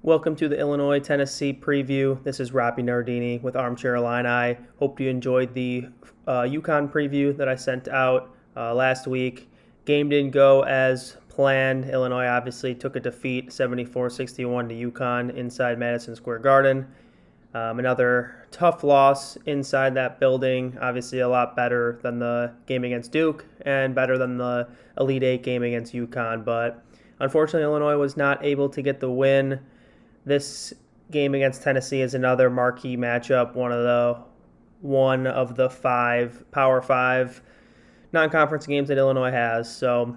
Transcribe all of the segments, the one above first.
Welcome to the Illinois-Tennessee preview. This is Robby Nardini with Armchair Illini. Hope you enjoyed the UConn preview that I sent out last week. Game didn't go as planned. Illinois obviously took a defeat 74-61 to UConn inside Madison Square Garden. Another tough loss inside that building. Obviously a lot better than the game against Duke and better than the Elite Eight game against UConn. But unfortunately, Illinois was not able to get the win. This game against Tennessee is another marquee matchup, one of the Power 5 non-conference games that Illinois has. So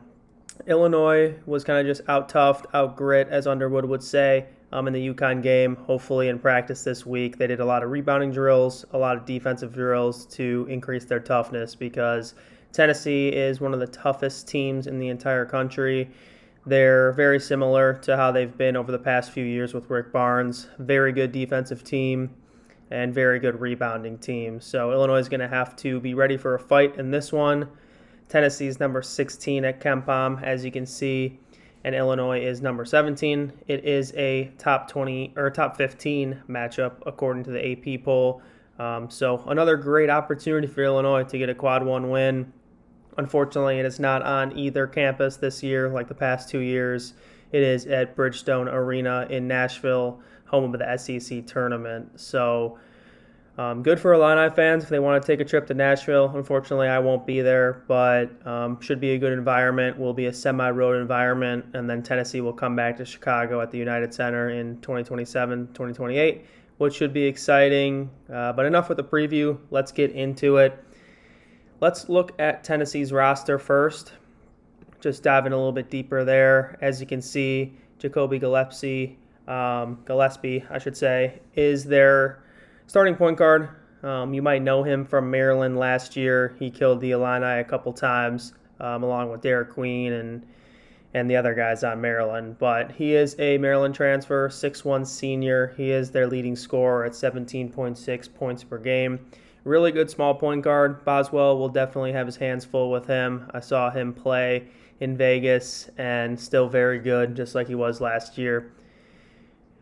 Illinois was kind of just out-toughed, out-grit, as Underwood would say, in the UConn game. Hopefully in practice this week, they did a lot of rebounding drills, a lot of defensive drills to increase their toughness because Tennessee is one of the toughest teams in the entire country. They're very similar to how they've been over the past few years with Rick Barnes. Very good defensive team and very good rebounding team. So Illinois is going to have to be ready for a fight in this one. Tennessee's number 16 at KenPom, as you can see, and Illinois is number 17. It is a top 20 or top 15 matchup according to the AP poll. So another great opportunity for Illinois to get a quad one win. Unfortunately, it is not on either campus this year like the past 2 years. It is at Bridgestone Arena in Nashville, home of the SEC tournament. So good for Illini fans if they want to take a trip to Nashville. Unfortunately, I won't be there, but should be a good environment. Will be a semi-road environment, and then Tennessee will come back to Chicago at the United Center in 2027, 2028, which should be exciting. But enough with the preview. Let's get into it. Let's look at Tennessee's roster first. Just diving a little bit deeper there. As you can see, Jacoby Gillespie, is their starting point guard. You might know him from Maryland last year. He killed the Illini a couple times, along with Derek Queen and the other guys on Maryland. But he is a Maryland transfer, 6'1 senior. He is their leading scorer at 17.6 points per game. Really good small point guard. Boswell will definitely have his hands full with him. I saw him play in Vegas and still very good, just like he was last year.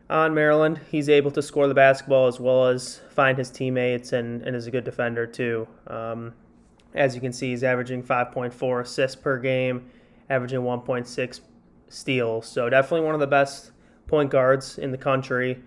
On Maryland, he's able to score the basketball as well as find his teammates and is a good defender too. As you can see, he's averaging 5.4 assists per game, averaging 1.6 steals. So definitely one of the best point guards in the country.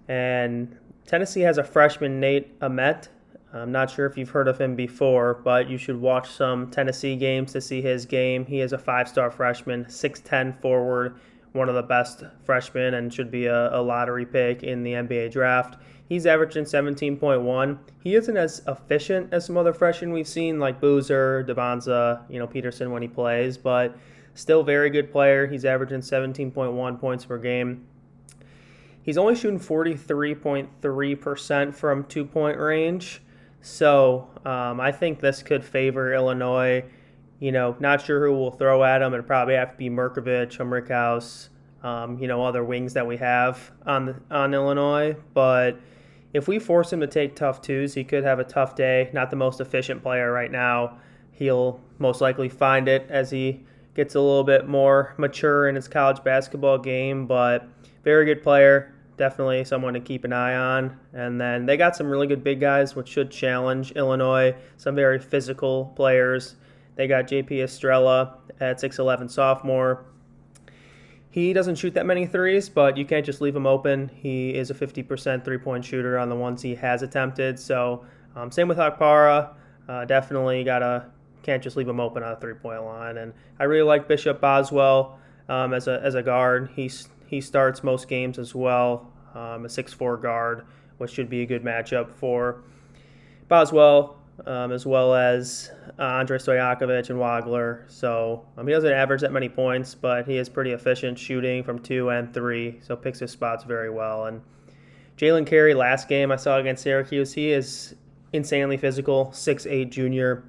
And Tennessee has a freshman, Nate Ahmet. I'm not sure if you've heard of him before, but you should watch some Tennessee games to see his game. He is a five-star freshman, 6'10 forward, one of the best freshmen, and should be a lottery pick in the NBA draft. He's averaging 17.1. He isn't as efficient as some other freshmen we've seen, like Boozer, DeBonza, Peterson when he plays, but still very good player. He's averaging 17.1 points per game. He's only shooting 43.3% from two-point range. So I think this could favor Illinois. Not sure who will throw at him. It'd probably have to be Merkovich, Humrickhouse, other wings that we have on Illinois. But if we force him to take tough twos, he could have a tough day. Not the most efficient player right now. He'll most likely find it as he gets a little bit more mature in his college basketball game. But very good player. Definitely someone to keep an eye on. And then they got some really good big guys, which should challenge Illinois. Some very physical players. They got JP Estrella at 6'11 sophomore. He doesn't shoot that many threes, but you can't just leave him open. He is a 50% three-point shooter on the ones he has attempted. So same with Akpara. Definitely can't just leave him open on a three-point line. And I really like Bishop Boswell as a guard. He starts most games as well, a 6'4 guard, which should be a good matchup for Boswell, as well as Andre Stojakovic and Wagler. So he doesn't average that many points, but he is pretty efficient shooting from 2 and 3, so picks his spots very well. And Jalen Carey, last game I saw against Syracuse, he is insanely physical, 6'8 junior.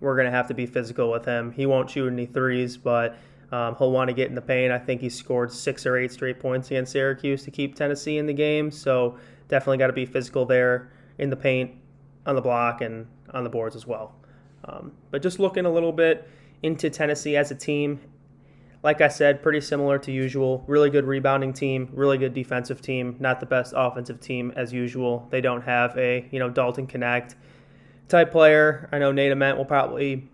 We're going to have to be physical with him. He won't shoot any threes, but he'll want to get in the paint. I think he scored 6 or 8 straight points against Syracuse to keep Tennessee in the game. So definitely got to be physical there in the paint, on the block, and on the boards as well. But just looking a little bit into Tennessee as a team, Like I said, pretty similar to usual. Really good rebounding team, really good defensive team. Not the best offensive team as usual. They don't have a Dalton Connect type player. I know Nate Ament will probably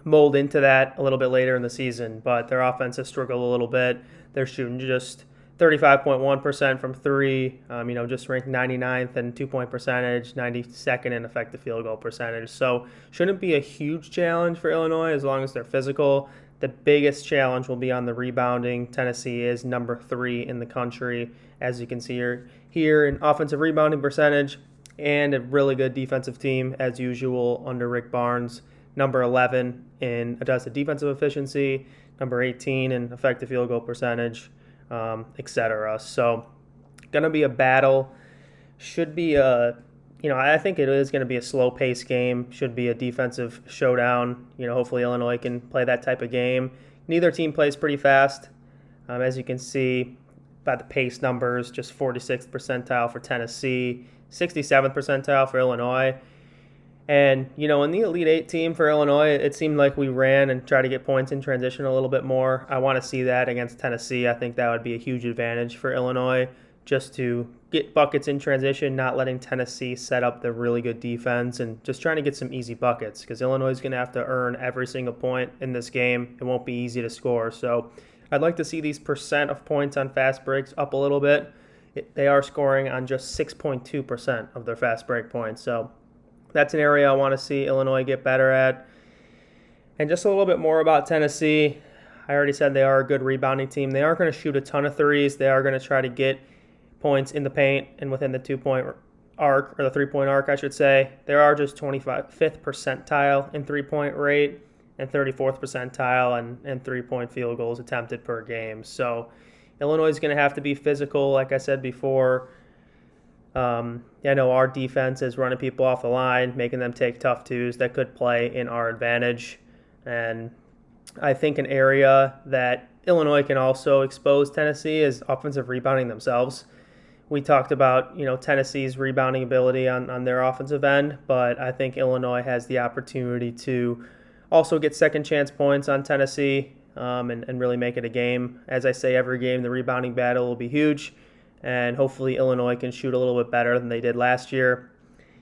mold into that a little bit later in the season, but their offense has struggled a little bit. They're shooting just 35.1% from three, just ranked 99th in two-point percentage, 92nd in effective field goal percentage. So shouldn't be a huge challenge for Illinois as long as they're physical. The biggest challenge will be on the rebounding. Tennessee is number 3 in the country, as you can see here in offensive rebounding percentage, and a really good defensive team, as usual, under Rick Barnes. Number 11 in adjusted defensive efficiency, number 18 in effective field goal percentage, etc. So, going to be a battle. Should be I think it is going to be a slow-paced game. Should be a defensive showdown. Hopefully Illinois can play that type of game. Neither team plays pretty fast. As you can see by the pace numbers, just 46th percentile for Tennessee, 67th percentile for Illinois. And, in the Elite Eight team for Illinois, it seemed like we ran and tried to get points in transition a little bit more. I want to see that against Tennessee. I think that would be a huge advantage for Illinois, just to get buckets in transition, not letting Tennessee set up the really good defense, and just trying to get some easy buckets, because Illinois is going to have to earn every single point in this game. It won't be easy to score. So I'd like to see these percent of points on fast breaks up a little bit. They are scoring on just 6.2% of their fast break points. So that's an area I want to see Illinois get better at. And just a little bit more about Tennessee. I already said they are a good rebounding team. They aren't going to shoot a ton of threes. They are going to try to get points in the paint and within the 2-point arc, or the 3-point arc, I should say. They are just 25th percentile in 3-point rate and 34th percentile and 3-point field goals attempted per game. So Illinois is going to have to be physical, like I said before. I know our defense is running people off the line, making them take tough twos that could play in our advantage. And I think an area that Illinois can also expose Tennessee is offensive rebounding themselves. We talked about, Tennessee's rebounding ability on their offensive end, but I think Illinois has the opportunity to also get second chance points on Tennessee and really make it a game. As I say, every game, the rebounding battle will be huge, and hopefully Illinois can shoot a little bit better than they did last year.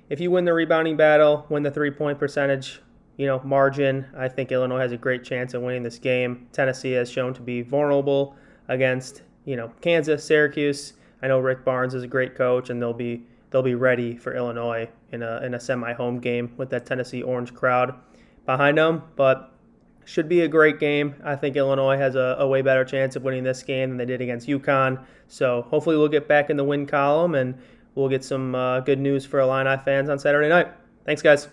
If you win the rebounding battle, win the 3-point percentage, margin, I think Illinois has a great chance of winning this game. Tennessee has shown to be vulnerable against, Kansas, Syracuse. I know Rick Barnes is a great coach, and they'll be ready for Illinois in a semi-home game with that Tennessee Orange crowd behind them. But should be a great game. I think Illinois has a way better chance of winning this game than they did against UConn. So hopefully we'll get back in the win column, and we'll get some good news for Illini fans on Saturday night. Thanks, guys.